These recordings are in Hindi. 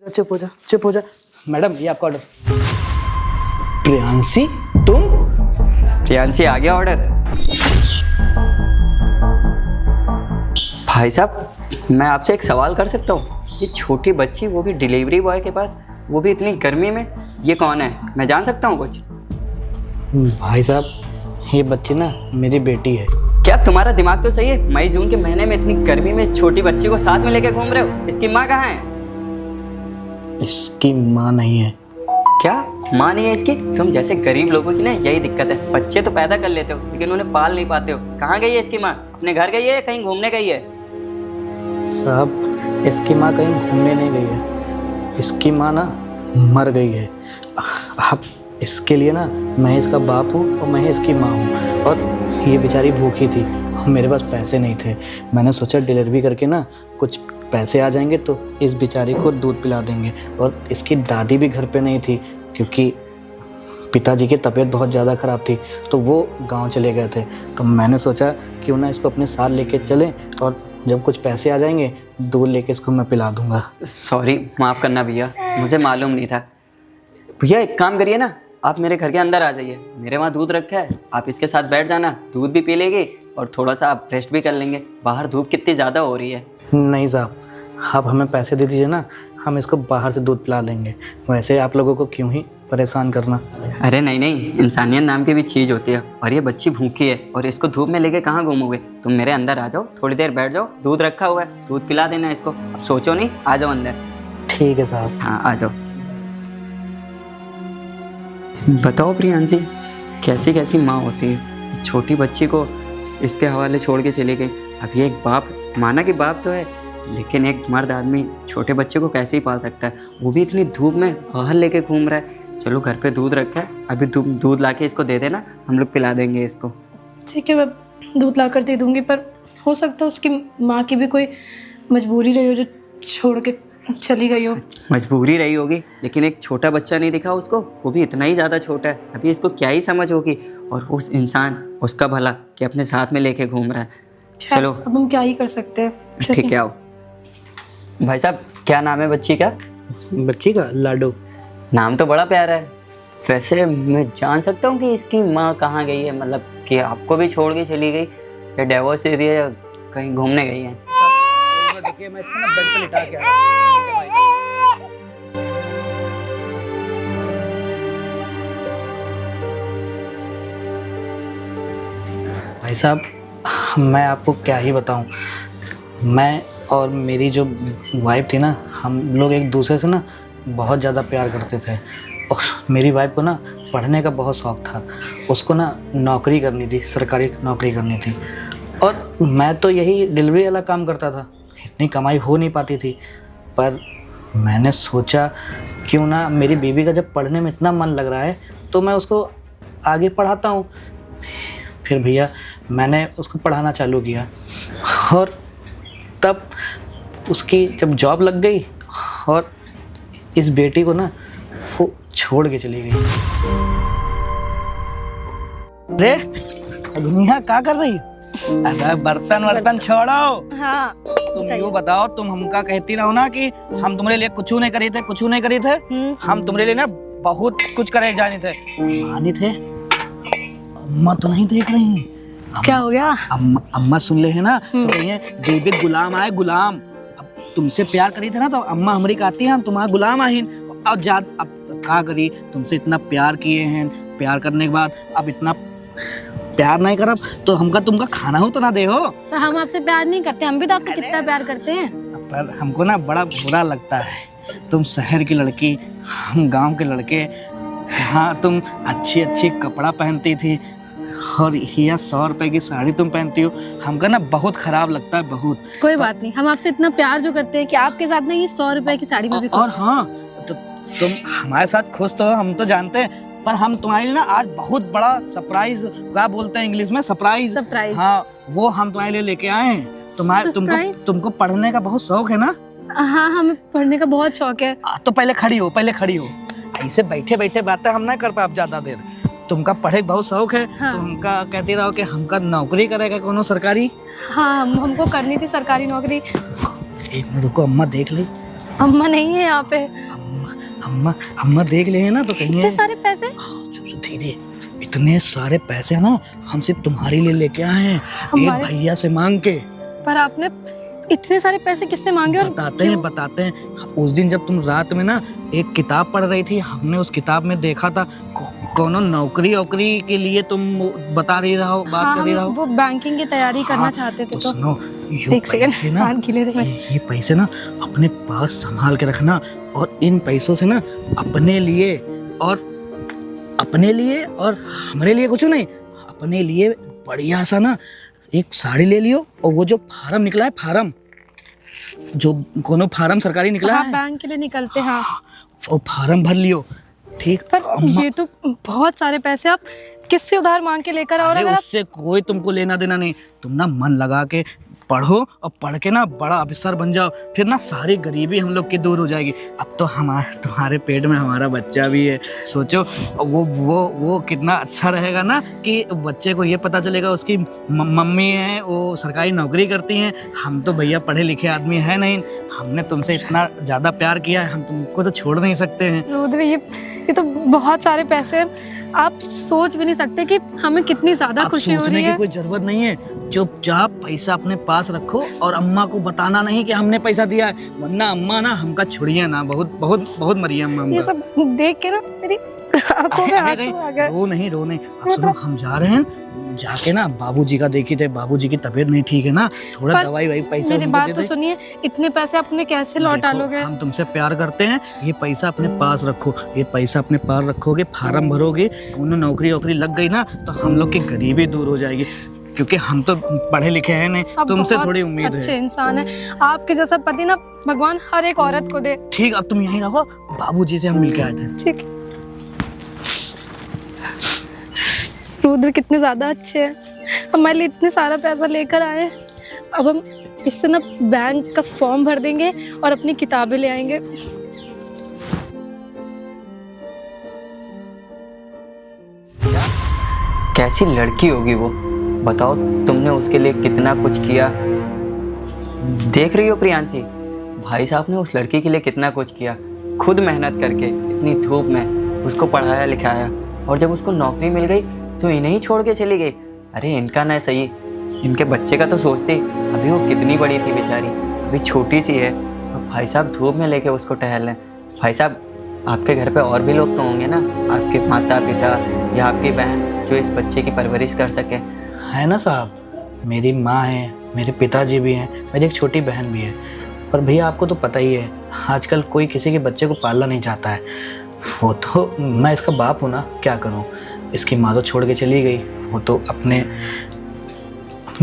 चुप हो जा, चुप हो जा। मैडम ये आपका ऑर्डर। प्रियांशी तुम? प्रियांशी आ गया ऑर्डर। भाई साहब, मैं आपसे एक सवाल कर सकता हूँ? ये छोटी बच्ची, वो भी डिलीवरी बॉय के पास, वो भी इतनी गर्मी में, ये कौन है? मैं जान सकता हूँ कुछ? भाई साहब ये बच्ची ना मेरी बेटी है। क्या तुम्हारा दिमाग तो सही है? मई जून के महीने में इतनी गर्मी में इस छोटी बच्ची को साथ में लेके घूम रहे हो? इसकी माँ कहाँ है? इसकी माँ नहीं है। क्या माँ नहीं है इसकी? तुम जैसे गरीब लोगों की ना यही दिक्कत है, बच्चे तो पैदा कर लेते हो लेकिन उन्हें पाल नहीं पाते हो। कहाँ गई है इसकी माँ? अपने घर गई है या कहीं घूमने गई है? साहब इसकी माँ कहीं घूमने नहीं गई है, इसकी माँ ना मर गई है। आप इसके लिए ना मैं इसका बाप हूँ और मैं इसकी माँ हूँ। और ये बेचारी भूखी थी, मेरे पास पैसे नहीं थे। मैंने सोचा डिलीवरी करके ना कुछ पैसे आ जाएंगे तो इस बेचारी को दूध पिला देंगे। और इसकी दादी भी घर पे नहीं थी क्योंकि पिताजी की तबीयत बहुत ज़्यादा ख़राब थी, तो वो गांव चले गए थे। तो मैंने सोचा क्यों ना इसको अपने साथ लेके चलें और जब कुछ पैसे आ जाएंगे दूध लेके इसको मैं पिला दूंगा। सॉरी, माफ़ करना भैया, मुझे मालूम नहीं था। भैया एक काम करिए ना, आप मेरे घर के अंदर आ जाइए, मेरे वहाँ दूध रखा है, आप इसके साथ बैठ जाना, दूध भी पी लेगी और थोड़ा सा आप रेस्ट भी कर लेंगे। बाहर धूप कितनी ज़्यादा हो रही है। नहीं साहब, आप हमें पैसे दे दीजिए ना, हम इसको बाहर से दूध पिला देंगे। वैसे आप लोगों को क्यों ही परेशान करना। अरे नहीं नहीं, इंसानियत नाम की भी चीज़ होती है। और ये बच्ची भूखी है और इसको धूप में लेके कहाँ घूमोगे? तुम मेरे अंदर आ जाओ, थोड़ी देर बैठ जाओ, दूध रखा हुआ है, दूध पिला देना इसको। अब सोचो नहीं, आ जाओ अंदर। ठीक है साहब। हाँ आ जाओ। बताओ प्रियांशी, कैसी कैसी माँ होती है? इस छोटी बच्ची को इसके हवाले छोड़ के चली गई। अब ये एक बाप, माना कि बाप तो है, लेकिन एक मर्द आदमी छोटे बच्चे को कैसे ही पाल सकता है? वो भी इतनी धूप में बाहर लेके घूम रहा है। चलो घर पे दूध रखा है, अभी दूध ला के इसको दे देना, हम लोग पिला देंगे इसको। ठीक है, मैं दूध ला कर दे दूँगी, पर हो सकता है उसकी माँ की भी कोई मजबूरी रही हो जो छोड़ के चली गई हो। मजबूरी रही होगी, लेकिन एक छोटा बच्चा नहीं दिखा उसको? वो भी इतना ही ज़्यादा छोटा है, अभी इसको क्या ही समझ होगी? और उस इंसान, उसका भला कि अपने साथ में लेके घूम रहा है। चलो अब हम क्या ही कर सकते हैं। ठीक है, आओ। भाई साहब क्या नाम है बच्ची का? बच्ची का लाडो। नाम तो बड़ा प्यारा है। वैसे मैं जान सकता हूँ कि इसकी माँ कहाँ गई है? मतलब कि आपको भी छोड़ के चली गई या डिवोर्स दे दिया या कहीं घूमने गई है? देखिए मैं इसको ना बेड पे लिटा के आ रहा हूं। भाई साहब मैं आपको क्या ही बताऊं, मैं और मेरी जो वाइफ थी ना, हम लोग एक दूसरे से ना बहुत ज़्यादा प्यार करते थे। और मेरी वाइफ को ना पढ़ने का बहुत शौक़ था, उसको ना नौकरी करनी थी, सरकारी नौकरी करनी थी। और मैं तो यही डिलीवरी वाला काम करता था, इतनी कमाई हो नहीं पाती थी। पर मैंने सोचा क्यों ना, मेरी बीवी का जब पढ़ने में इतना मन लग रहा है तो मैं उसको आगे पढ़ाता हूँ। फिर भैया मैंने उसको पढ़ाना चालू किया और तब उसकी जब जॉब लग गई और इस बेटी को ना वो छोड़ के चली गई। रे दुनिया क्या कर रही? अरे बर्तन वर्तन छोड़ो। हाँ, तुम यूँ बताओ, तुम हमका कहती रहो ना कि हम तुम्हारे लिए कुछ नहीं करी थे, कुछ नहीं करी थे। हम तुम्हारे लिए ना बहुत कुछ करे जाने थे। मानी थे। अम्मा तो नहीं देख रही हैं। क्या हो गया? अम्मा सुन ले है ना तो कहिए बेबी गुलाम आए गुलाम। अब तुमसे प्यार करी थे ना तो अम्मा हमारी कहती हैं हम तुम्हारा गुलाम आहिन। अब क्या करी, तुमसे इतना प्यार किए हैं, प्यार करने के बाद अब इतना प्यार नहीं करब तो हमका तुमका खाना हो तो ना दे हो। तो हम आपसे प्यार नहीं करते, हम भी तो आपसे कितना प्यार करते हैं। पर हमको ना बड़ा बुरा लगता है, तुम शहर की लड़की, हम गांव के लड़के। हाँ तुम अच्छी अच्छी कपड़ा पहनती थी और यह 100 रुपए की साड़ी तुम पहनती हो, हमका ना बहुत खराब लगता है, बहुत। कोई बात नहीं, हम आपसे इतना प्यार जो करते हैं कि आपके साथ ना ये 100 रुपए की साड़ी में भी और हाँ तो तुम हमारे साथ खुश तो हो, हम तो जानते हैं, पर हम तुम्हारे लिए ना आज बहुत बड़ा सरप्राइज, क्या बोलते हैं इंग्लिश में, सरप्राइज। हाँ वो हम तुम्हारे लिए लेके आए हैं। तुमको पढ़ने का बहुत शौक है ना? हाँ हमें पढ़ने का बहुत शौक है। तो पहले खड़ी हो, पहले खड़ी हो। ऐसे बैठे बैठे बातें हम ना कर पाए ज्यादा देर। तुमका पढ़े का बहुत शौक है। हाँ। तो हमका कहते रहो कि हमका नौकरी करेगा कोनो सरकारी। हाँ हमको करनी थी सरकारी नौकरी। एक मिनट रुको, अम्मा देख ली। अम्मा नहीं है यहाँ पे। अम्मा अम्मा देख ले ना तो कहीं इतने सारे पैसे? चुप चुप धीरे। इतने सारे पैसे ना हम सिर्फ तुम्हारे लिए लेके आए हैं, एक भैया से मांग के। पर आपने इतने सारे पैसे किससे मांगे? और बताते हैं। उस दिन जब तुम रात में ना एक किताब पढ़ रही थी, हमने उस किताब में देखा था कोनो नौकरी के लिए तुम बता रही रहो, बात कर रही रहो। वो बैंकिंग की तैयारी करना चाहते थे। तो सुनो, एक सेकंड कान खिले रहे। ये पैसे ना अपने पास संभाल के रखना, और इन पैसों से ना अपने लिए और हमारे लिए कुछ नहीं, अपने लिए बढ़िया सा ना एक साड़ी ले लियो, और वो जो फार्म निकला है, फार्म जो कोनो फार्म सरकारी निकला है, बैंक के लिए निकलते हैं, वो फार्म भर लियो, ठीक? पर ये तो बहुत सारे पैसे आप किससे उधार मांग के लेकर आओ? अरे उससे कोई तुमको लेना देना नहीं, तुम ना मन लगा के पढ़ो और पढ़ के ना बड़ा अफसर बन जाओ, फिर ना सारी गरीबी हम लोग की दूर हो जाएगी। अब तो तुम्हारे पेट में हमारा बच्चा भी है, सोचो वो कितना अच्छा रहेगा ना कि बच्चे को ये पता चलेगा उसकी मम्मी है वो सरकारी नौकरी करती हैं। हम तो भैया पढ़े लिखे आदमी है नहीं, हमने तुमसे इतना ज़्यादा प्यार किया है, हम तुमको तो छोड़ नहीं सकते हैं। रुद्र, ये तो बहुत सारे पैसे हैं, आप सोच भी नहीं सकते कि हमें कितनी ज़्यादा खुशी हो रही है। की कोई जरूरत नहीं है, चुपचाप पैसा अपने पास रखो और अम्मा को बताना नहीं कि हमने पैसा दिया है, वरना अम्मा ना हमका छुड़िए ना, बहुत बहुत बहुत मरी है अम्मा। ये सब देख के ना मेरी आंखों में आंसू आ गए। रो नहीं। अब सुनो, हम जा रहे हैं, जाके ना बाबूजी का देखी थे, बाबूजी की तबीयत नहीं ठीक है ना, थोड़ा दवाई वाई पैसा मेरी बात तो सुनिए, इतने पैसे अपने कैसे लौटा लोगे? हम तुमसे प्यार करते हैं, ये पैसा अपने पास रखो, ये पैसा अपने पास रखोगे, फार्म भरोगे, उन्हें नौकरी लग गई ना तो हम लोग की गरीबी दूर हो जाएगी, क्योंकि हम तो पढ़े लिखे हैं नहीं, तुमसे थोड़ी उम्मीद है। अच्छे इंसान है, आपके जैसा पति ना भगवान हर एक औरत को दे। ठीक, अब तुम यहीं रहो, बाबूजी से हम मिलके आए थे। ठीक। रुद्र कितने ज्यादा अच्छे हैं, हमारे लिए इतने सारा पैसा लेकर आए। अब हम इससे ना बैंक का फॉर्म भर देंगे और अपनी किताबें ले आएंगे। कैसी लड़की होगी वो, बताओ तुमने उसके लिए कितना कुछ किया। देख रही हो प्रियांशी, भाई साहब ने उस लड़की के लिए कितना कुछ किया, खुद मेहनत करके इतनी धूप में उसको पढ़ाया लिखाया, और जब उसको नौकरी मिल गई तो इन्हें ही छोड़ के चली गई। अरे इनका ना सही, इनके बच्चे का तो सोचती, अभी वो कितनी बड़ी थी बेचारी, अभी छोटी सी है, और भाई साहब धूप में लेके उसको टहल रहे हैं। भाई साहब आपके घर पे और भी लोग तो होंगे ना, आपके माता पिता या आपकी बहन जो इस बच्चे की परवरिश कर सके। है ना साहब, मेरी माँ है, मेरे पिताजी भी हैं, मेरी एक छोटी बहन भी है। पर भैया आपको तो पता ही है, आजकल कोई किसी के बच्चे को पालना नहीं चाहता है। वो तो मैं इसका बाप हूँ ना, क्या करूँ, इसकी माँ तो छोड़ के चली गई। वो तो अपने,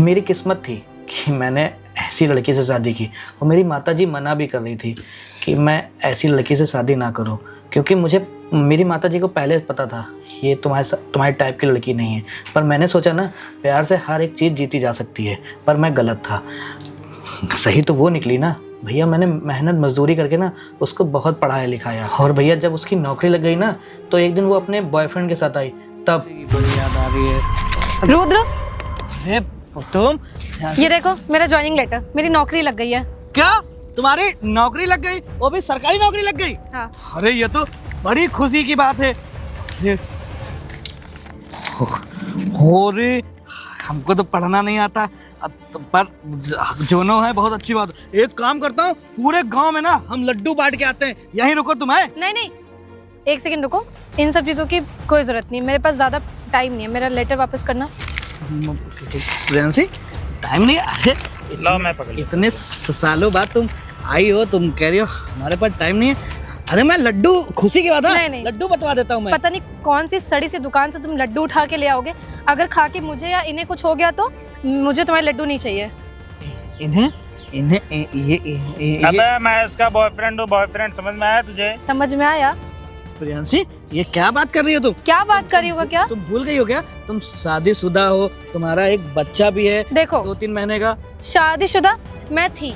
मेरी किस्मत थी कि मैंने ऐसी लड़की से शादी की, और मेरी माताजी मना भी कर रही थी कि मैं ऐसी लड़की से शादी ना करूँ, क्योंकि मुझे, मेरी माताजी को पहले पता था ये तुम्हारे टाइप की लड़की नहीं है। पर मैंने सोचा ना प्यार से हर एक चीज़ जीती जा सकती है, पर मैं गलत था। सही तो वो निकली ना भैया, मैंने मेहनत मजदूरी करके ना उसको बहुत पढ़ाया लिखाया, और भैया जब उसकी नौकरी लग गई ना तो एक दिन वो अपने बॉयफ्रेंड के साथ आई, तब याद आ रही है। रुद्र, अरे तुम, ये देखो मेरा ज्वाइनिंग लेटर, मेरी नौकरी लग गई है। क्या तुम्हारी नौकरी लग गई, वो भी सरकारी नौकरी लग गई? हाँ। अरे ये तो बड़ी खुशी की बात है। अरे हमको तो पढ़ना नहीं आता, पर जोनो है बहुत अच्छी बात। एक काम करता हूँ, पूरे गांव में ना हम लड्डू बांट के आते हैं, यहीं रुको तुम्हें। नहीं, एक सेकंड रुको, इन सब चीज़ों की कोई ज़रूरत नहीं, मेरे पास ज़्यादा टाइम नहीं है, मेरा लेटर वापस करना। प्रियांशी, टाइम नहीं? अरे लो मैं पकड़, इतने सालों बाद तुम आई हो, तुम कह रही हो हमारे पास टाइम नहीं है। अरे मैं लड्डू, खुशी की बात है, लड्डू बंटवा देता हूँ मैं। पता नहीं कौन सी सड़ी सी दुकान से तुम लड्डू उठा के ले आओगे, अगर खा के मुझे या इन्हें कुछ हो गया तो मुझे तुम्हारे लड्डू नहीं चाहिए। इन्हें अबे मैं इसका बॉयफ्रेंड हूँ, बॉयफ्रेंड समझ में आया तुझे? समझ में आया। प्रियांशी, ये क्या बात कर रही हो तुम? क्या बात कर रही होगा? क्या तुम भूल गई हो क्या? तुम शादीशुदा हो, तुम्हारा एक बच्चा भी है, देखो 2-3 महीने का। शादीशुदा मैं थी,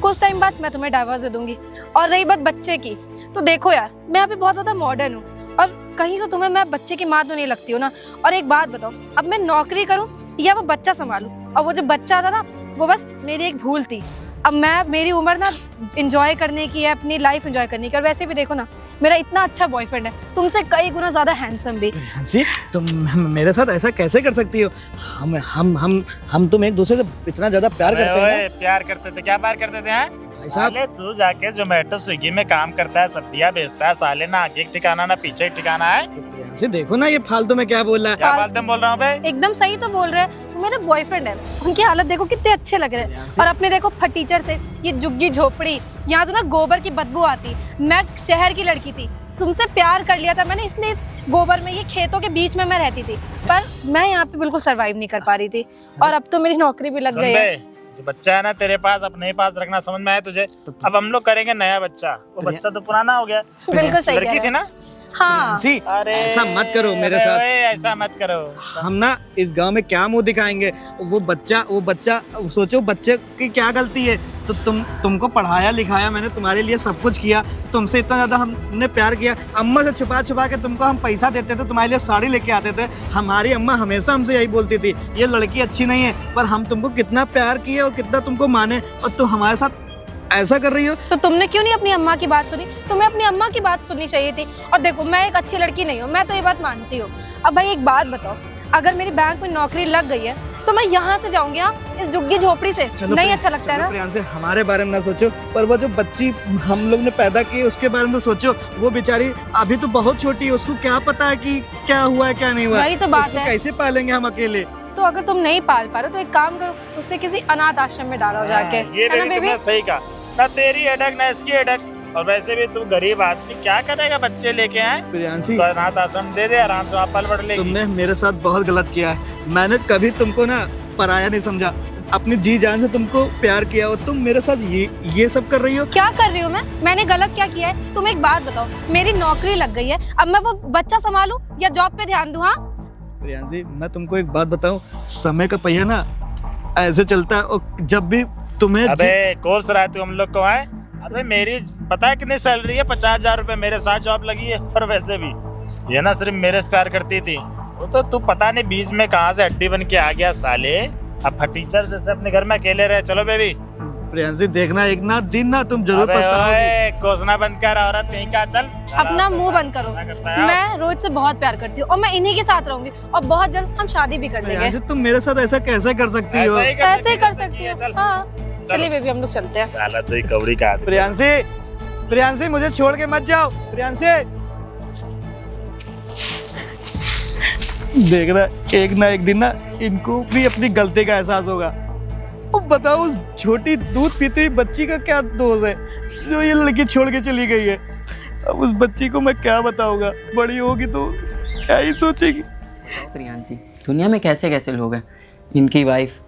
कुछ टाइम बाद मैं तुम्हें डाइवोर्स दे दूंगी। और रही बात बच्चे की, तो देखो यार, मैं यहाँ पे बहुत ज़्यादा मॉडर्न हूँ, और कहीं से तुम्हें मैं बच्चे की माँ तो नहीं लगती हूँ ना। और एक बात बताओ, अब मैं नौकरी करूँ या वो बच्चा संभालूँ? और वो जो बच्चा था ना, वो बस मेरी एक भूल थी, अब मेरी उम्र ना एंजॉय करने की है, अपनी लाइफ एंजॉय करने की। और वैसे भी देखो ना, मेरा इतना अच्छा बॉयफ्रेंड है, तुमसे कई गुना ज़्यादा हैंडसम भी। जी तुम मेरे साथ ऐसा कैसे कर सकती हो? हम तुम एक दूसरे से इतना ज़्यादा प्यार अबे करते हैं ओए, प्यार करते थे? क्या प्यार करते थे? हैं भाई साहब। साले तू जाके जोमेटो स्विगी में काम करता है, सब्जियां बेचता है, साले ना आगे एक ठिकाना ना पीछे एक ठिकाना है। प्रियांशी देखो ना ये फालतू में क्या बोल रहा है। क्या बात बोल रहा हूँ बे? एकदम सही तो बोल रहे हैं, वो मेरे बॉयफ्रेंड है, उनकी हालत देखो कितने अच्छे लग रहे हैं। और अपने देखो फटीचर से ये झुग्गी झोपड़ी, यहाँ से ना गोबर की बदबू आती। मैं शहर की लड़की थी, तुमसे प्यार कर लिया था मैंने, इसलिए गोबर में, ये खेतों के बीच में मैं रहती थी, पर मैं यहाँ पे बिल्कुल सरवाइव नहीं कर पा रही थी। और अब तो मेरी नौकरी भी लग सुन गई बे, है। जो बच्चा है ना तेरे पास अपने ही पास रखना, समझ में आया तुझे? अब हम लोग करेंगे नया बच्चा, वो बच्चा तो पुराना हो गया। बिल्कुल सही कह लड़की रहे थी हैं। ना? हाँ प्रियांशी, अरे ऐसा मत करो मेरे अरे साथ। ओए, ऐसा मत करो। हम ना इस गांव में क्या मुंह दिखाएंगे? वो बच्चा सोचो बच्चे की क्या गलती है? तो तुमको पढ़ाया लिखाया मैंने, तुम्हारे लिए सब कुछ किया, तुमसे इतना ज्यादा हमने प्यार किया। अम्मा से छुपा के तुमको हम पैसा देते थे, तुम्हारे लिए साड़ी लेके आते थे। हमारी अम्मा हमेशा हमसे यही बोलती थी, ये लड़की अच्छी नहीं है, पर हम तुमको कितना प्यार किए और कितना तुमको माने, और तुम हमारे साथ ऐसा कर रही हो। तो तुमने क्यों नहीं अपनी अम्मा की बात सुनी? तुम्हें अपनी अम्मा की बात सुननी चाहिए थी। और देखो, मैं एक अच्छी लड़की नहीं हूँ, मैं तो ये बात मानती हूँ। अब भाई एक बात बताओ, अगर मेरी बैंक में नौकरी लग गई है तो मैं यहाँ से जाऊंगी, हाँ, इस झुग्गी झोपड़ी से? नहीं अच्छा लगता है ना? प्रियांशी, हमारे बारे में ना सोचो, पर वो जो बच्ची हम लोग ने पैदा की उसके बारे में तो सोचो। वो बेचारी अभी तो बहुत छोटी है, उसको क्या पता है कि क्या हुआ है क्या नहीं हुआ। वही तो बात उसको है। कैसे पालेंगे हम अकेले? तो अगर तुम नहीं पाल पा रहे हो तो एक काम करो, उससे किसी अनाथ आश्रम में डालो जाके, ये है ना बेबी? तुमने सही कहा, ना तेरी हेडक ना इसकी हेडक। और वैसे भी तू गरीब आदमी क्या करेगा बच्चे लेके आए? प्रियांशी, तो अनाथ आश्रम दे दे, आराम से वहाँ पल बढ़ लेगी। तुमने मेरे साथ बहुत गलत किया है। मैंने कभी तुमको ना पराया नहीं समझा, अपनी जी जान से तुमको प्यार किया, और तुम मेरे साथ ये सब कर रही हो। क्या कर रही हूँ मैंने गलत क्या किया है? तुम एक बात बताओ, मेरी नौकरी लग गई है, अब मैं वो बच्चा संभालूं या जॉब पे ध्यान दूं? हाँ प्रियांशी, मैं तुमको एक बात बताऊं, समय का पहिया ना ऐसे चलता है, और जब भी तुम्हें अबे कौन सा तू हम लोग को आए? अबे मेरी पता है कितनी सैलरी है? 50,000 रुपए मेरे साथ जॉब लगी है। और वैसे भी ये ना सिर्फ मेरे से प्यार करती थी, वो तो तू पता नहीं बीच में कहाँ से हड्डी बन के आ गया साले। अब टीचर जैसे अपने घर में अकेले रहे। चलो बेबी। प्रियांशी देखना, एक ना दिन ना तुम जरूर अबे पछताओगी। ओए, कोसना बंद कर औरत कहीं का। चल अपना मुंह बंद करो। मैं रोज से बहुत प्यार करती हूँ और मैं इन्हीं के साथ रहूंगी, और बहुत जल्द हम शादी भी कर लेंगे। प्रियांशी, तुम मेरे साथ ऐसा कैसे कर सकती हो? ऐसे ही कर सकती हो। हाँ चलिए बेबी, हम लोग चलते हैं। साला तो कौड़ी का आदमी। प्रियांशी, मुझे छोड़ के मत जाओ। प्रियांशी, देखना एक ना एक दिन ना इनको भी अपनी गलती का एहसास होगा। अब बताओ, उस छोटी दूध पीती हुई बच्ची का क्या दोष है जो ये लड़की छोड़ के चली गई है? अब उस बच्ची को मैं क्या बताऊंगा? बड़ी होगी तो क्या ही सोचेगी। प्रियांशी, दुनिया में कैसे कैसे लोग हैं। इनकी वाइफ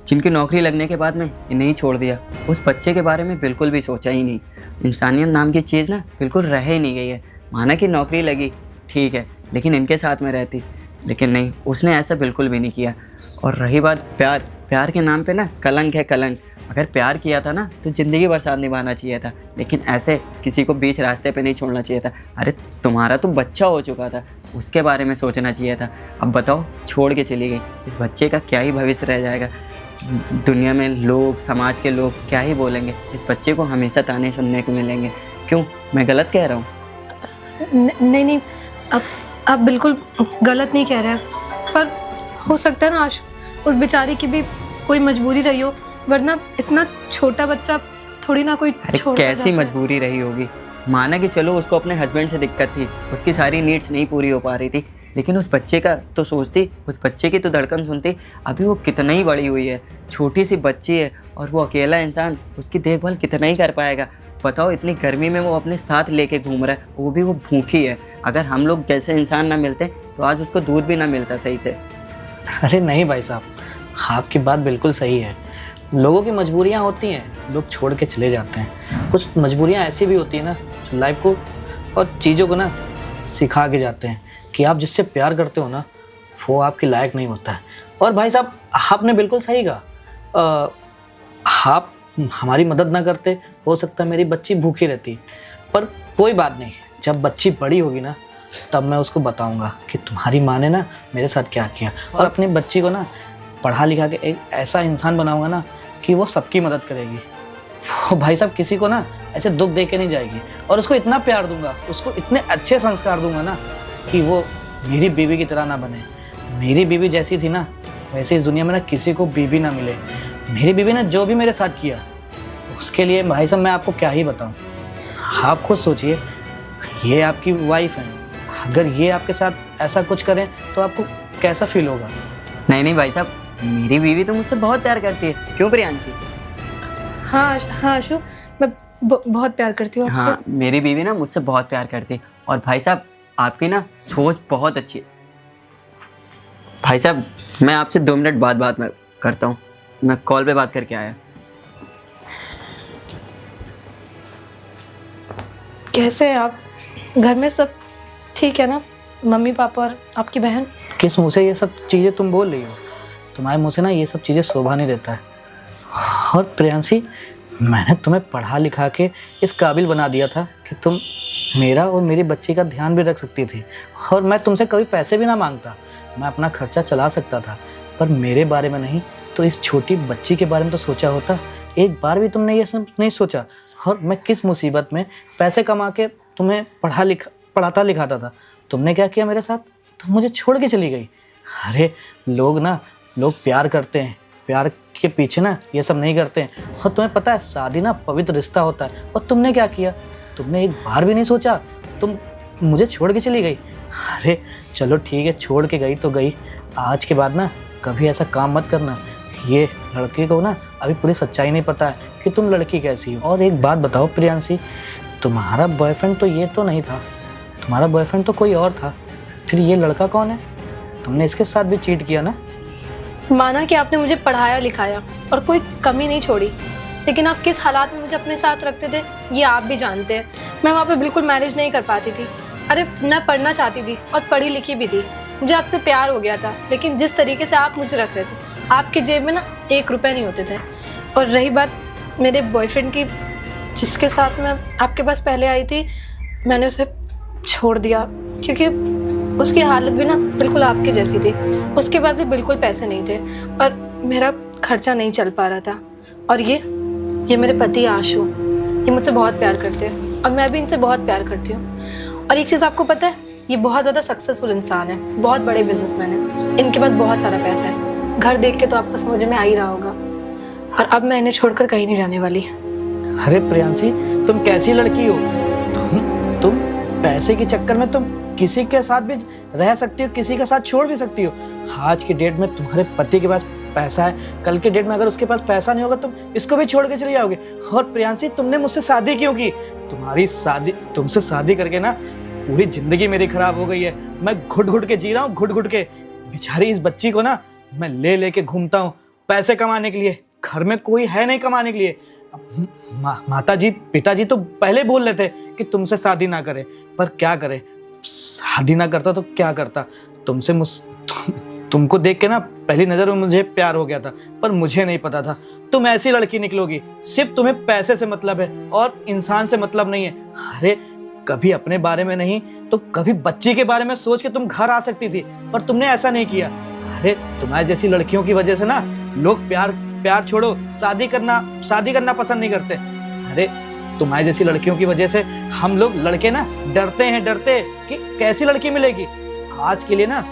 जिनकी नौकरी लगने के बाद में इन्हें ही छोड़ दिया, उस बच्चे के बारे में बिल्कुल भी सोचा ही नहीं। इंसानियत नाम की चीज़ ना बिल्कुल रह ही नहीं गई है। माना कि नौकरी लगी, ठीक है, लेकिन इनके साथ में रहती, लेकिन नहीं, उसने ऐसा बिल्कुल भी नहीं किया। और रही बात प्यार के नाम पे ना कलंक है कलंक। अगर प्यार किया था ना तो ज़िंदगी भर साथ निभाना चाहिए था, लेकिन ऐसे किसी को बीच रास्ते पे नहीं छोड़ना चाहिए था। अरे तुम्हारा तो बच्चा हो चुका था, उसके बारे में सोचना चाहिए था। अब बताओ, छोड़ के चली गई, इस बच्चे का क्या ही भविष्य रह जाएगा? दुनिया में लोग, समाज के लोग क्या ही बोलेंगे? इस बच्चे को हमेशा ताने सुनने को मिलेंगे। क्यों, मैं गलत कह रहा हूँ? नहीं नहीं, आप बिल्कुल गलत नहीं कह रहे हैं, पर हो सकता है ना आश, उस बेचारी की भी कोई मजबूरी रही हो, वरना इतना छोटा बच्चा थोड़ी ना कोई अरे छोड़ कैसी मजबूरी रही होगी? माना कि चलो उसको अपने हस्बैंड से दिक्कत थी, उसकी सारी नीड्स नहीं पूरी हो पा रही थी, लेकिन उस बच्चे का तो सोचती, उस बच्चे की तो धड़कन सुनती। अभी वो कितना ही बड़ी हुई है, छोटी सी बच्ची है, और वो अकेला इंसान उसकी देखभाल कितना ही कर पाएगा? बताओ, इतनी गर्मी में वो अपने साथ लेके घूम रहा है, वो भी वो भूखी है। अगर हम लोग जैसे इंसान ना मिलते तो आज उसको दूध भी ना मिलता सही से। अरे नहीं भाई साहब, आपकी बात बिल्कुल सही है। लोगों की मजबूरियां होती हैं, लोग छोड़ के चले जाते हैं। कुछ मजबूरियां ऐसी भी होती हैं ना जो लाइफ को और चीज़ों को ना सिखा के जाते हैं कि आप जिससे प्यार करते हो ना वो आपके लायक नहीं होता है। और भाई साहब, आपने बिल्कुल सही कहा। आप हमारी मदद ना करते, हो सकता है मेरी बच्ची भूखी रहती, पर कोई बात नहीं, जब बच्ची बड़ी होगी ना तब मैं उसको बताऊंगा कि तुम्हारी माँ ने ना मेरे साथ क्या किया, और अपनी बच्ची को ना पढ़ा लिखा के एक ऐसा इंसान बनाऊंगा ना कि वो सबकी मदद करेगी। वो भाई साहब किसी को ना ऐसे दुख दे के नहीं जाएगी, और उसको इतना प्यार दूंगा, उसको इतने अच्छे संस्कार दूंगा ना कि वो मेरी बीवी की तरह ना बने। मेरी बीवी जैसी थी ना वैसे इस दुनिया में ना किसी को बीवी ना मिले। मेरी बीवी ने जो भी मेरे साथ किया उसके लिए भाई साहब मैं आपको क्या ही बताऊं। आप खुद सोचिए, ये आपकी वाइफ है, अगर ये आपके साथ ऐसा कुछ करें तो आपको कैसा फील होगा? नहीं नहीं भाई साहब, मेरी बीवी तो मुझसे बहुत प्यार करती है, क्यों प्रियांशी? हाँ हाँ आशु, मैं बहुत प्यार करती हूँ आपसे। हाँ, मेरी बीवी ना मुझसे बहुत प्यार करती है। और भाई साहब आपकी ना सोच बहुत अच्छी है। भाई साहब मैं आपसे 2 मिनट बाद बात में करता हूँ, मैं कॉल पे बात करके आया। कैसे हैं आप? घर में सब ठीक है ना? मम्मी पापा और आपकी बहन? किस मुँह से ये सब चीज़ें तुम बोल रही हो? तुम्हारे मुँह से ना ये सब चीज़ें शोभा नहीं देता है। और प्रियांशी, मैंने तुम्हें पढ़ा लिखा के इस काबिल बना दिया था कि तुम मेरा और मेरी बच्ची का ध्यान भी रख सकती थी, और मैं तुमसे कभी पैसे भी ना मांगता, मैं अपना खर्चा चला सकता था। पर मेरे बारे में नहीं तो इस छोटी बच्ची के बारे में तो सोचा होता। एक बार भी तुमने ये सब नहीं सोचा। और मैं किस मुसीबत में पैसे कमा के तुम्हें पढ़ाता लिखाता था, तुमने क्या किया मेरे साथ? तुम मुझे छोड़ के चली गई। अरे लोग प्यार करते हैं, प्यार के पीछे ना ये सब नहीं करते हैं। और तुम्हें पता है शादी ना पवित्र रिश्ता होता है, और तुमने क्या किया? तुमने एक बार भी नहीं सोचा, तुम मुझे छोड़ के चली गई। अरे चलो ठीक है, छोड़ के गई तो गई, आज के बाद ना कभी ऐसा काम मत करना। ये लड़के को ना अभी पूरी सच्चाई नहीं पता है कि तुम लड़की कैसी हो। और एक बात बताओ प्रियांशी, तुम्हारा बॉयफ्रेंड तो ये तो नहीं था, तुम्हारा बॉयफ्रेंड तो कोई और था, फिर ये लड़का कौन है? तुमने इसके साथ भी चीट किया ना? माना कि आपने मुझे पढ़ाया लिखाया और कोई कमी नहीं छोड़ी, लेकिन आप किस हालात में मुझे अपने साथ रखते थे ये आप भी जानते हैं। मैं वहाँ पे बिल्कुल मैनेज नहीं कर पाती थी। अरे मैं पढ़ना चाहती थी और पढ़ी लिखी भी थी, मुझे आपसे प्यार हो गया था, लेकिन जिस तरीके से आप मुझे रख रहे थे, आपकी जेब में ना 1 रुपये नहीं होते थे। और रही बात मेरे बॉयफ्रेंड की, जिसके साथ मैं आपके पास पहले आई थी, मैंने उसे छोड़ दिया क्योंकि उसकी हालत भी ना बिल्कुल आपके जैसी थी। उसके पास भी बिल्कुल पैसे नहीं थे और मेरा खर्चा नहीं चल पा रहा था। और ये मेरे पति आशु, ये मुझसे बहुत प्यार करते हैं और मैं भी इनसे बहुत प्यार करती हूँ। और एक चीज़ आपको पता है, ये बहुत ज़्यादा सक्सेसफुल इंसान है, बहुत बड़े बिजनेसमैन है, इनके पास बहुत सारा पैसा है। घर देख के तो आपको समझ में आ ही रहा होगा। और अब मैं इन्हें छोड़कर कहीं नहीं जाने वाली। अरे प्रियांशी, तुम कैसी लड़की हो? तुम पैसे के चक्कर में तुम किसी के साथ भी रह सकती हो, किसी के साथ छोड़ भी सकती हो। आज की डेट में तुम्हारे पति के पास पैसा है, कल के डेट में अगर उसके पास पैसा नहीं होगा तुम इसको भी छोड़ के चली जाओगे। और प्रियांशी, तुमने मुझसे शादी क्यों की? तुमसे शादी करके ना पूरी जिंदगी मेरी खराब हो गई है। मैं घुट घुट के जी रहा हूँ, घुट घुट के। बेचारी इस बच्ची को ना मैं ले के घूमता हूँ पैसे कमाने के लिए, घर में कोई है नहीं कमाने के लिए। माता जी पिताजी तो पहले बोल रहे थे कि तुमसे शादी ना करे, पर क्या करे, शादी ना करता तो क्या करता। तुमको देख के ना पहली नज़र में मुझे प्यार हो गया था, पर मुझे नहीं पता था तुम ऐसी लड़की निकलोगी। सिर्फ तुम्हें पैसे से मतलब है और इंसान से मतलब नहीं है। अरे कभी अपने बारे में नहीं तो कभी बच्ची के बारे में सोच के तुम घर आ सकती थी, पर तुमने ऐसा नहीं किया। अरे तुम्हारी जैसी लड़कियों की वजह से ना लोग प्यार छोड़ो शादी करना पसंद नहीं करते। अरे तुम्हारी जैसी लड़कियों की वजह से हम लोग लड़के ना डरते कि कैसी लड़की मिलेगी। आज के लिए ना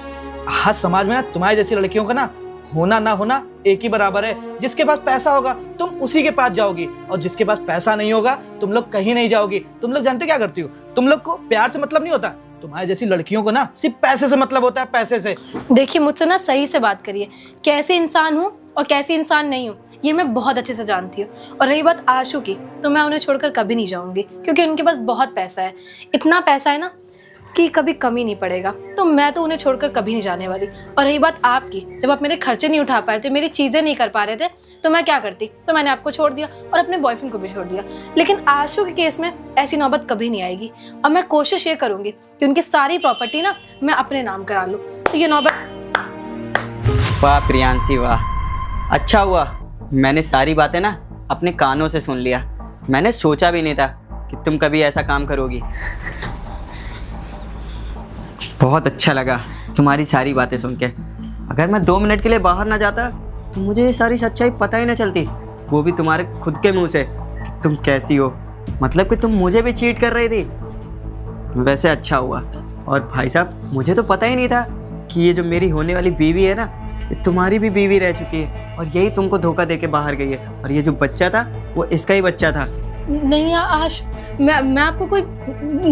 आज समाज में ना तुम्हारी जैसी लड़कियों का ना होना ना होना एक ही बराबर है। जिसके पास पैसा होगा तुम उसी के पास जाओगी, और जिसके पास पैसा नहीं होगा तुम लोग कहीं नहीं जाओगी। तुम लोग जानते क्या करती हो? तुम लोग को प्यार से मतलब नहीं होता, तुम्हारे जैसी लड़कियों को ना सिर्फ पैसे से मतलब होता है, पैसे से। देखिए मुझसे ना सही से बात करिए, कैसे इंसान हूँ और कैसी इंसान नहीं हूँ ये मैं बहुत अच्छे से जानती हूँ। और रही बात आशु की, तो मैं उन्हें छोड़कर कभी नहीं जाऊँगी, क्योंकि उनके पास बहुत पैसा है, इतना पैसा है ना कि कभी कमी नहीं पड़ेगा। तो मैं तो उन्हें छोड़कर कभी नहीं जाने वाली। और रही बात आपकी, जब आप मेरे खर्चे नहीं उठा पा रहे थे, मेरी चीज़ें नहीं कर पा रहे थे, तो मैं क्या करती? तो मैंने आपको छोड़ दिया और अपने बॉयफ्रेंड को भी छोड़ दिया। लेकिन आशु के केस में ऐसी नौबत कभी नहीं आएगी, और मैं कोशिश ये करूँगी कि उनकी सारी प्रॉपर्टी ना मैं अपने नाम करा लूँ। तो ये नौबत। वाह प्रियांशी वाह, अच्छा हुआ मैंने सारी बातें ना अपने कानों से सुन लिया। मैंने सोचा भी नहीं था कि तुम कभी ऐसा काम करोगी। बहुत अच्छा लगा तुम्हारी सारी बातें सुन के। अगर मैं 2 मिनट के लिए बाहर ना जाता तो मुझे ये सारी सच्चाई पता ही ना चलती, वो भी तुम्हारे खुद के मुंह से तुम कैसी हो, मतलब कि तुम मुझे भी चीट कर रही थी। वैसे अच्छा हुआ। और भाई साहब मुझे तो पता ही नहीं था कि ये जो मेरी होने वाली बीवी है ना, ये तुम्हारी भी बीवी रह चुकी है और यही तुमको धोखा दे के बाहर गई है। और ये जो बच्चा था वो इसका ही बच्चा था। नहीं आश, मैं आपको कोई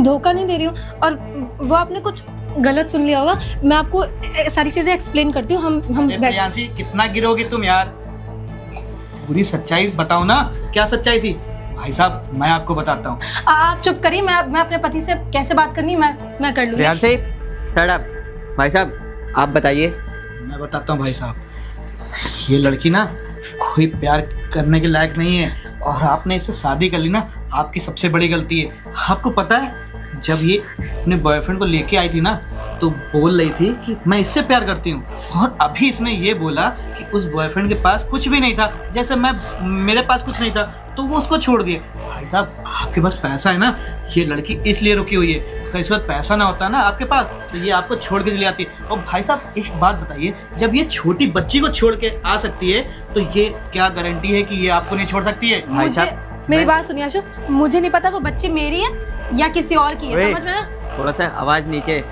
धोखा नहीं दे रही हूँ, और वो आपने कुछ गलत सुन लिया होगा। मैं आपको सारी चीजें एक्सप्लेन करती हूँ। हम बैठ। प्रियांशी कितना गिरोगी तुम यार, पूरी सच्चाई बताओ ना, क्या सच्चाई थी? भाई साहब मैं आपको बताता हूँ। आप चुप करिए, मैं अपने पति से कैसे बात करनी है मैं कर लूँगी। Priyanshi shut up. भाई साहब आप बताइए। मैं बताता हूँ भाई साहब, ये लड़की ना कोई प्यार करने के लायक नहीं है, और आपने इससे शादी कर ली ना, आपकी सबसे बड़ी गलती है। आपको पता है जब ये अपने बॉयफ्रेंड को लेके आई थी ना, तो बोल रही थी कि मैं इससे प्यार करती हूँ, और अभी इसने ये बोला कि उस बॉयफ्रेंड के पास कुछ भी नहीं था, जैसे मेरे पास कुछ नहीं था, तो वो उसको छोड़ दिए। भाई साहब आपके पास पैसा है ना, ये लड़की इसलिए रुकी हुई है। अगर इस बार पैसा ना होता ना आपके पास, तो ये आपको छोड़ के चली आती। और भाई साहब एक बात बताइए, जब ये छोटी बच्ची को छोड़ के आ सकती है, तो ये क्या गारंटी है कि ये आपको नहीं छोड़ सकती है? भाई साहब मेरी बात सुनिए आशु, मुझे नहीं पता वो बच्ची मेरी है या किसी और की है, समझ में ना? थोड़ा सा आवाज नीचे।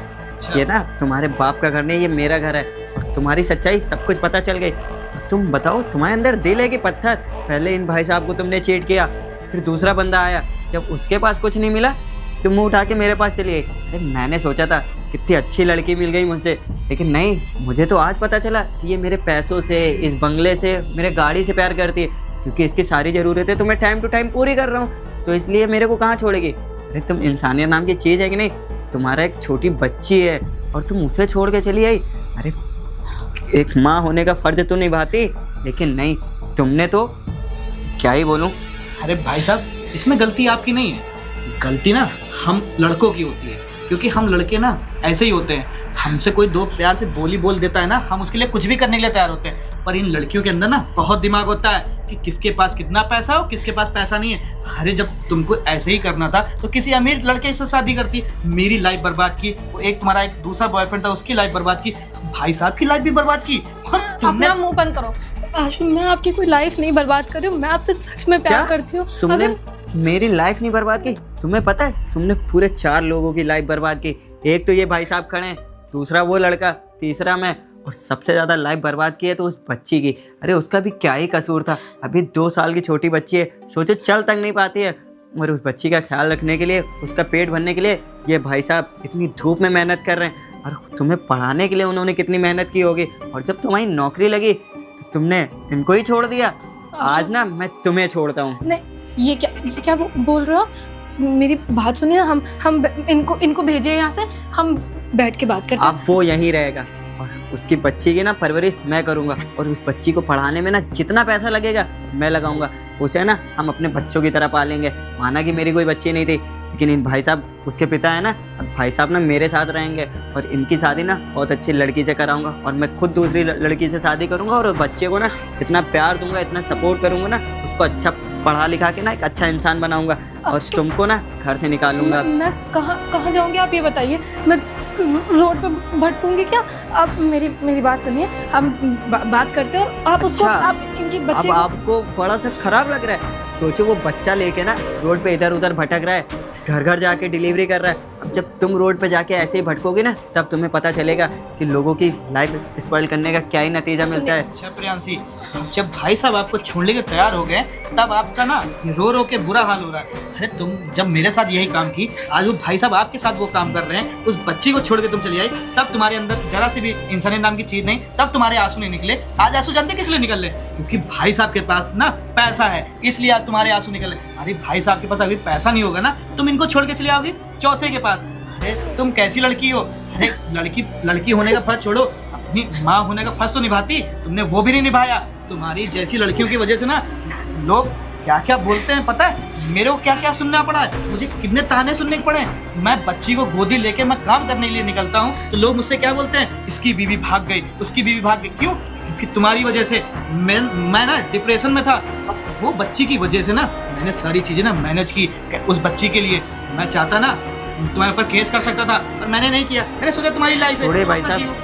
ये ना तुम्हारे बाप का घर नहीं, ये मेरा घर है, और तुम्हारी सच्चाई सब कुछ पता चल गई। और तुम बताओ तुम्हारे अंदर दिल है कि पत्थर? पहले इन भाई साहब को तुमने चीट किया, फिर दूसरा बंदा आया, जब उसके पास कुछ नहीं मिला तुम मुंह उठा के मेरे पास चली गई। अरे मैंने सोचा था कितनी अच्छी लड़की मिल गई मुझसे, लेकिन नहीं, मुझे तो आज पता चला कि ये मेरे पैसों से, इस बंगले से, मेरे गाड़ी से प्यार करती है, क्योंकि इसकी सारी ज़रूरतें तो मैं टाइम टू टाइम पूरी कर रहा हूँ, तो इसलिए मेरे को कहाँ छोड़ेगी। अरे तुम इंसानियत नाम की चीज़ है कि नहीं? तुम्हारा एक छोटी बच्ची है और तुम उसे छोड़ के चली आई। अरे एक माँ होने का फ़र्ज तो निभाती, लेकिन नहीं, तुमने तो क्या ही बोलूँ। अरे भाई साहब इसमें गलती आपकी नहीं है, गलती ना हम लड़कों की होती है, क्योंकि हम लड़के ना ऐसे ही होते हैं। हमसे कोई दो प्यार से बोली बोल देता है ना, हम उसके लिए कुछ भी करने के लिए तैयार होते हैं। पर इन लड़कियों के अंदर ना बहुत दिमाग होता है कि किसके पास कितना पैसा हो, किसके पास पैसा नहीं है। अरे जब तुमको ऐसे ही करना था तो किसी अमीर लड़के से शादी करती। मेरी लाइफ बर्बाद की, वो एक तुम्हारा एक दूसरा बॉयफ्रेंड था उसकी लाइफ बर्बाद की, भाई साहब की लाइफ भी बर्बाद की। अपना मुंह बंद करो आशु, मैं आपकी कोई लाइफ नहीं बर्बाद कर रही हूँ, मैं आपसे सच में प्यार करती हूँ। तुमने मेरी लाइफ नहीं बर्बाद की? तुम्हें पता है तुमने पूरे 4 लोगों की लाइफ बर्बाद की। एक तो ये भाई साहब खड़े हैं, दूसरा वो लड़का, तीसरा मैं, और सबसे ज़्यादा लाइफ बर्बाद की है तो उस बच्ची की। अरे उसका भी क्या ही कसूर था, अभी 2 साल की छोटी बच्ची है, सोचो चल तक नहीं पाती है, और उस बच्ची का ख्याल रखने के लिए, उसका पेट भरने के लिए ये भाई साहब इतनी धूप में मेहनत कर रहे हैं। और तुम्हें पढ़ाने के लिए उन्होंने कितनी मेहनत की होगी, और जब तुम्हारी नौकरी लगी तो तुमने इनको ही छोड़ दिया। आज ना मैं तुम्हें छोड़ता हूँ। नहीं, ये क्या बोल रहे हो? मेरी बात सुनिए, हम इनको भेजे यहाँ से, हम बैठ के बात करते हैं। अब वो यहीं रहेगा और उसकी बच्ची की ना परवरिश मैं करूँगा, और उस बच्ची को पढ़ाने में ना जितना पैसा लगेगा मैं लगाऊंगा। उसे ना हम अपने बच्चों की तरह पालेंगे। माना कि मेरी कोई बच्ची नहीं थी, लेकिन इन भाई साहब उसके पिता है ना, अब भाई साहब ना मेरे साथ रहेंगे, और इनकी शादी ना बहुत अच्छी लड़की से कराऊंगा, और मैं खुद दूसरी लड़की से शादी करूँगा, और उस बच्चे को ना इतना प्यार दूंगा, इतना सपोर्ट करूँगा ना, उसको अच्छा पढ़ा लिखा के ना एक अच्छा इंसान बनाऊंगा, और तुमको ना घर से निकालूंगा। मैं कहाँ जाऊँगी आप ये बताइए? मैं रोड पे भटकूंगी क्या? आप मेरी बात सुनिए, हम बात करते हैं, और आप उसको आप इनकी बच्चे अब आपको बड़ा सा खराब लग रहा है। सोचो वो बच्चा लेके ना रोड पे इधर उधर भटक रहा है, घर घर जाके डिलीवरी कर रहा है। अब जब तुम रोड पे जाके ऐसे ही भटकोगे ना, तब तुम्हें पता चलेगा कि लोगों की लाइफ स्पॉइल करने का क्या ही नतीजा मिलता है। अच्छा प्रियांशी, जब भाई साहब आपको छोड़ने के तैयार हो गए, तब आपका ना रो रो के बुरा हाल हो रहा है। अरे तुम जब मेरे साथ यही काम की, आज वो भाई साहब आपके साथ वो काम कर रहे हैं, उस बच्ची को छोड़ के तुम चली आई, तब तुम्हारे अंदर जरा सी भी इंसानियत नाम की चीज नहीं, तब तुम्हारे आंसू नहीं निकले। आज आंसू जानते किस लिए निकल ले? क्योंकि भाई साहब के पास ना पैसा है, इसलिए आज तुम्हारे आंसू निकले। अरे भाई साहब के पास अभी पैसा नहीं होगा ना, तुम इनको छोड़ के चले आओगी चौथे के पास। अरे तुम कैसी लड़की हो? अरे लड़की होने का फर्ज छोड़ो, अपनी माँ होने का फर्ज तो निभाती, तुमने वो भी नहीं निभाया। तुम्हारी जैसी लड़कियों की वजह से ना लोग क्या क्या बोलते हैं पता है? मेरे को क्या क्या सुनना पड़ा है, मुझे कितने ताने सुनने पड़े हैं। मैं बच्ची को गोदी लेके मैं काम करने के लिए निकलता हूँ, तो लोग मुझसे क्या बोलते हैं? इसकी बीवी भाग गई, उसकी बीवी भाग गई। क्यों? क्योंकि तुम्हारी वजह से मैं ना डिप्रेशन में था। वो बच्ची की वजह से ना मैंने सारी चीज़ें ना मैनेज की उस बच्ची के लिए। मैं चाहता ना तुम्हारे ऊपर केस कर सकता था, पर मैंने नहीं किया। मैंने सोचा तुम्हारी लाइफ है। छोड़े भाई साहब,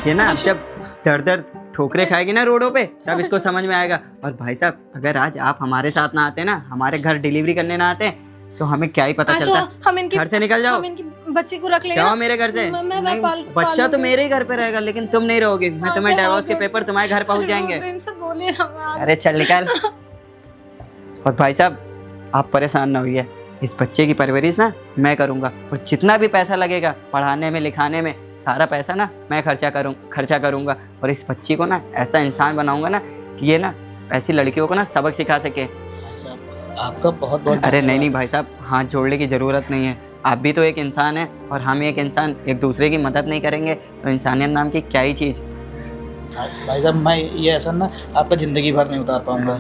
ये ना जब दर दर ठोकरे खाएगी ना रोडों पे, तब इसको समझ में आएगा। और भाई साहब अगर आज आप हमारे साथ ना आते ना, हमारे घर डिलीवरी करने ना आते, तो हमें क्या ही पता चलता। हम इनकी घर से निकल जाओ, हम इनकी बच्चे को रख लेंगे जाओ ना। मेरे घर से। मैं नहीं, पाल बच्चा तो लूंगी। मेरे ही घर पे रहेगा, लेकिन तुम नहीं रहोगे। मैं तुम्हें मैं डिवोर्स के हाथ पेपर तुम्हारे घर पहुंच अरे जाएंगे। वो इनसे बोलिए ना आप। अरे चल निकल। और भाई साहब आप परेशान ना होइए, इस बच्चे की परवरिश ना मैं करूँगा, और जितना भी पैसा लगेगा पढ़ाने में लिखाने में, सारा पैसा ना मैं खर्चा करूँगा। और इस बच्ची को ना ऐसा इंसान बनाऊँगा ना कि ये ना ऐसी लड़कियों को ना सबक सिखा सके। भाई साहब आपका बहुत बहुत अरे नहीं भाई साहब, हाथ जोड़ने की ज़रूरत नहीं है। आप भी तो एक इंसान है और हम एक इंसान, एक दूसरे की मदद नहीं करेंगे तो इंसानियत नाम की क्या ही चीज़। भाई साहब मैं ये एहसान ना आपका ज़िंदगी भर नहीं उतार पाऊँगा।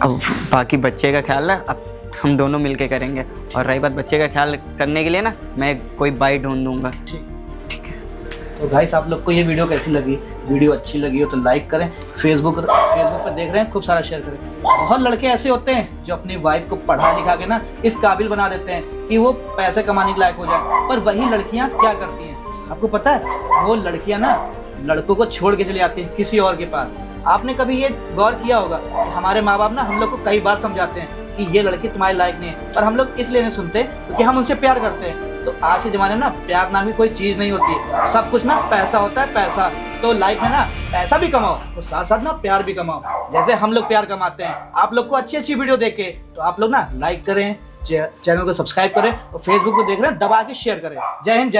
अब बाकी बच्चे का ख्याल ना अब हम दोनों मिलके करेंगे। और रही बात बच्चे का ख्याल करने के लिए ना मैं कोई बाई ढूंढ दूंगा। ठीक है। तो गाइस आप लोग को ये वीडियो कैसी लगी? वीडियो अच्छी लगी हो तो लाइक करें, फेसबुक पर देख रहे हैं खूब सारा शेयर करें। बहुत लड़के ऐसे होते हैं जो अपनी वाइफ को पढ़ा लिखा के ना इस काबिल बना देते हैं कि वो पैसे कमाने के लायक हो जाए, पर वही लड़कियां क्या करती हैं आपको पता है? वो लड़कियां ना लड़कों को छोड़ के चली आती हैं किसी और के पास। आपने कभी ये गौर किया होगा कि हमारे माँ बाप ना हम लोग को कई बार समझाते हैं कि ये लड़की तुम्हारे लायक नहीं है, पर हम लोग इसलिए नहीं सुनते क्योंकि हम उनसे प्यार करते हैं। तो आज के ज़माने में ना प्यार नाम की कोई चीज़ नहीं होती, सब कुछ ना पैसा होता है, पैसा। तो लाइफ में ना पैसा भी कमाओ और साथ साथ ना प्यार भी कमाओ, जैसे हम लोग प्यार कमाते हैं। आप लोग को अच्छी अच्छी वीडियो देखे तो आप लोग ना लाइक करें, चैनल को सब्सक्राइब करें, और फेसबुक पे देख रहे हैं दबा के शेयर करें। जय हिंद, जय